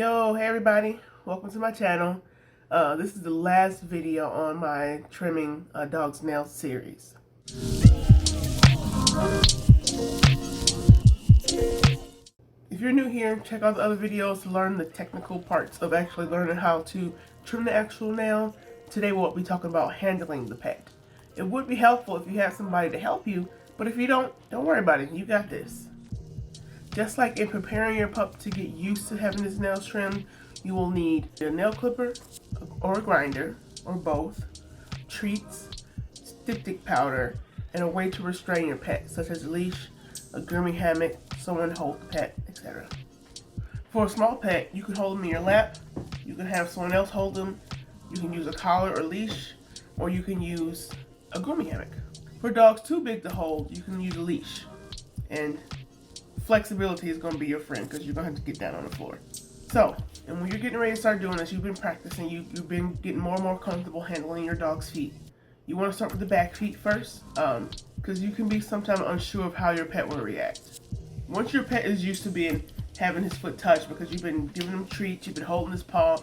Yo, hey everybody, welcome to my channel. This is the last video on my trimming dog's nails series. If you're new here, check out the other videos to learn the technical parts of actually learning how to trim the actual nail. Today we'll be talking about handling the pet. It would be helpful if you have somebody to help you, but if you don't worry about it, you got this. Just like in preparing your pup to get used to having his nails trimmed, you will need a nail clipper or a grinder, or both, treats, styptic powder, and a way to restrain your pet, such as a leash, a grooming hammock, someone to hold the pet, etc. For a small pet, you can hold them in your lap, you can have someone else hold them, you can use a collar or leash, or you can use a grooming hammock. For dogs too big to hold, you can use a leash. And flexibility is going to be your friend because you're going to have to get down on the floor. So, and when you're getting ready to start doing this, you've been practicing, you've been getting more and more comfortable handling your dog's feet. You want to start with the back feet first because you can be sometimes unsure of how your pet will react. Once your pet is used to having his foot touched because you've been giving him treats, you've been holding his paw,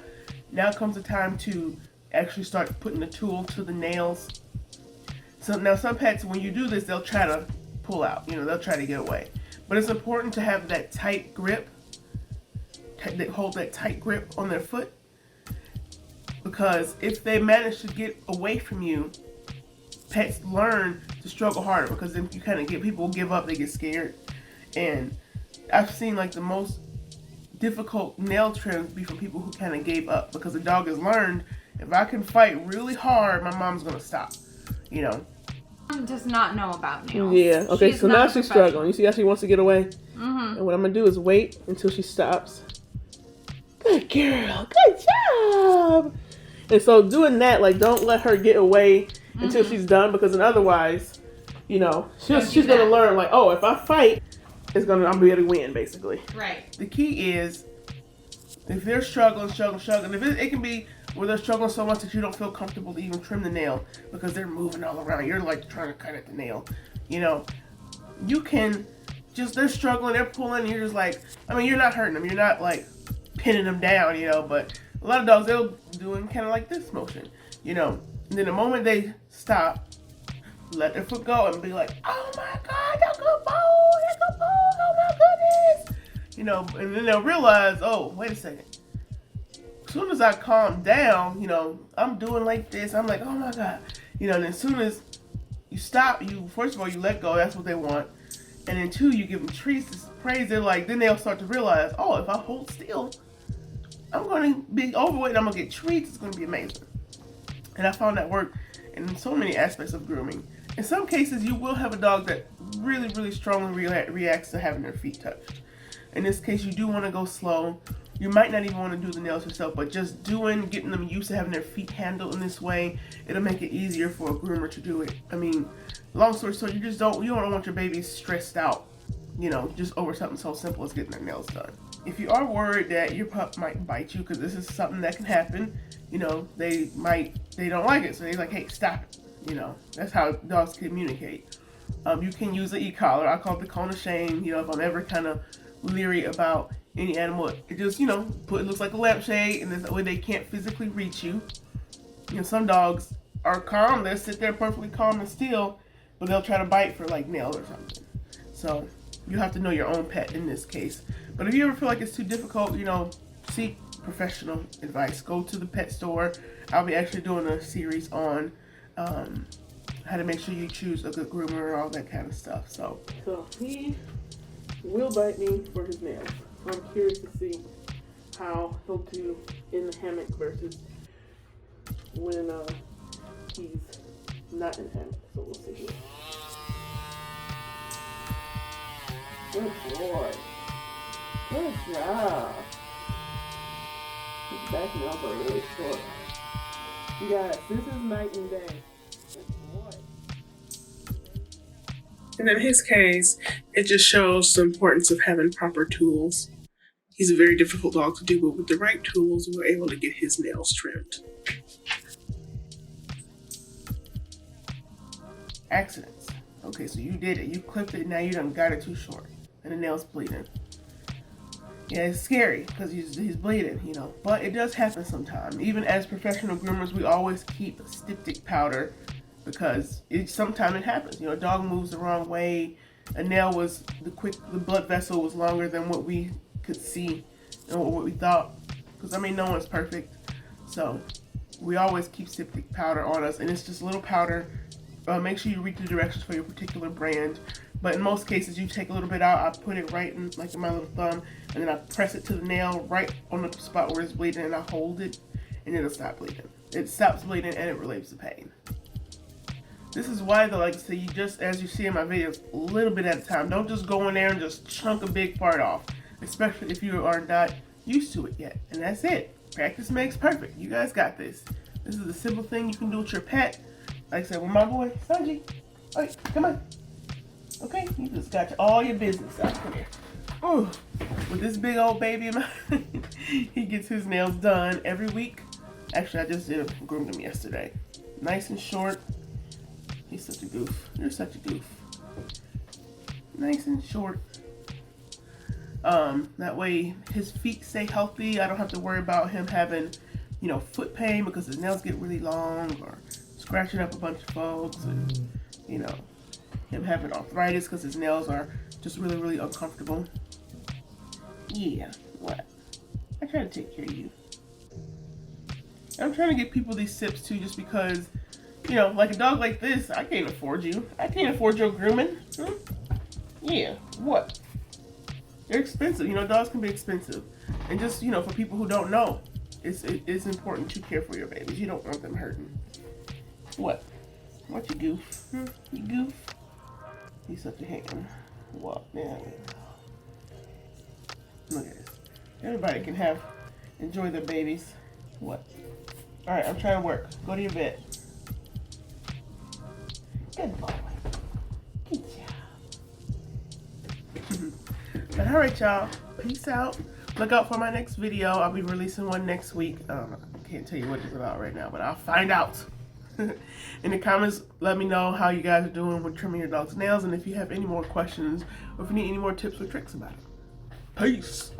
now comes the time to actually start putting the tool to the nails. So now some pets, when you do this, they'll try to pull out, they'll try to get away. But it's important to have that tight grip, hold that tight grip on their foot, because if they manage to get away from you, pets learn to struggle harder, because then you kind of get, people give up, they get scared. And I've seen like the most difficult nail trims be from people who kind of gave up, because the dog has learned, if I can fight really hard, my mom's going to stop, Does not know about nails. Yeah, okay, so now she's struggling. You see how she wants to get away? And what I'm going to do is wait until she stops. Good girl, good job! And so doing that, like, don't let her get away until she's done, because then otherwise, she's going to learn, like, oh, if I fight, I'm going to be able to win, basically. Right. The key is, if they're struggling, if it can be where they're struggling so much that you don't feel comfortable to even trim the nail because they're moving all around. You're like trying to cut at the nail. You can just, they're struggling, they're pulling, you're just like, you're not hurting them. You're not like pinning them down, but a lot of dogs, they'll doing kind of like this motion, and then the moment they stop, let their foot go and be like, oh my God, that's good ball, oh my goodness. And then they'll realize, oh, wait a second. As soon as I calm down, I'm doing like this. I'm like, oh my God. And as soon as you stop, first of all, you let go. That's what they want. And then two, you give them treats, this praise. They're like, then they'll start to realize, oh, if I hold still, I'm going to be overweight. I'm going to get treats. It's going to be amazing. And I found that work in so many aspects of grooming. In some cases, you will have a dog that really, really strongly reacts to having their feet touched. In this case, you do want to go slow. You might not even want to do the nails yourself, but just getting them used to having their feet handled in this way, it'll make it easier for a groomer to do it. Long story short, you don't want your baby stressed out, just over something so simple as getting their nails done. If you are worried that your pup might bite you, because this is something that can happen, they don't like it, so they're like, hey, stop it. That's how dogs communicate. You can use an e-collar. I call it the cone of shame. If I'm ever kind of leery about any animal, it just, it looks like a lampshade, and that way they can't physically reach you. Some dogs are calm, they'll sit there perfectly calm and still, but they'll try to bite for like nails or something. So you have to know your own pet in this case. But if you ever feel like it's too difficult, seek professional advice. Go to the pet store. I'll be actually doing a series on how to make sure you choose a good groomer, all that kind of stuff. So he will bite me for his nails. I'm curious to see how he'll do in the hammock versus when he's not in the hammock. So we'll see here. Good boy. Good job. His back and elbow are really short. You guys, this is night and day. Good boy. And in his case, it just shows the importance of having proper tools. He's a very difficult dog to do, but with the right tools, we're able to get his nails trimmed. Accidents. Okay, so you did it. You clipped it, now you done got it too short. And the nail's bleeding. Yeah, it's scary because he's bleeding, you know. But it does happen sometimes. Even as professional groomers, we always keep styptic powder because sometimes it happens. You know, a dog moves the wrong way. A nail was the blood vessel was longer than what we could see and what we thought. Because I mean, no one's perfect, so we always keep styptic powder on us, and it's just a little powder. Make sure you read the directions for your particular brand. But in most cases, you take a little bit out. I put it right in, like in my little thumb, and then I press it to the nail right on the spot where it's bleeding, and I hold it, and it'll stop bleeding. It stops bleeding, and it relieves the pain. This is why, though, like I say, you just, as you see in my videos, a little bit at a time. Don't just go in there and just chunk a big part off, especially if you are not used to it yet. And that's it. Practice makes perfect. You guys got this. This is a simple thing you can do with your pet. Like I said, with my boy, Sanji. All right, come on. Okay, you just got all your business out. Come here. Ooh, with this big old baby in my he gets his nails done every week. Actually, I just groomed him yesterday. Nice and short. He's such a goof. You're such a goof. Nice and short. That way his feet stay healthy. I don't have to worry about him having, you know, foot pain because his nails get really long, or scratching up a bunch of folks, and you know, him having arthritis because his nails are just really, really uncomfortable. Yeah, what? I try to take care of you. I'm trying to get people these sips too, just because, you know, like a dog like this, I can't afford you. I can't afford your grooming. Yeah, what? They're expensive. You know, dogs can be expensive. And just, you know, for people who don't know, it's important to care for your babies. You don't want them hurting. What? What, you goof? You goof? He's such a ham. What? Yeah. Look at this. Everybody can enjoy their babies. What? Alright, I'm trying to work. Go to your bed. Good boy. Good job. But alright, y'all. Peace out. Look out for my next video. I'll be releasing one next week. I can't tell you what it's about right now, but I'll find out. In the comments, let me know how you guys are doing with trimming your dog's nails, and if you have any more questions or if you need any more tips or tricks about it. Peace.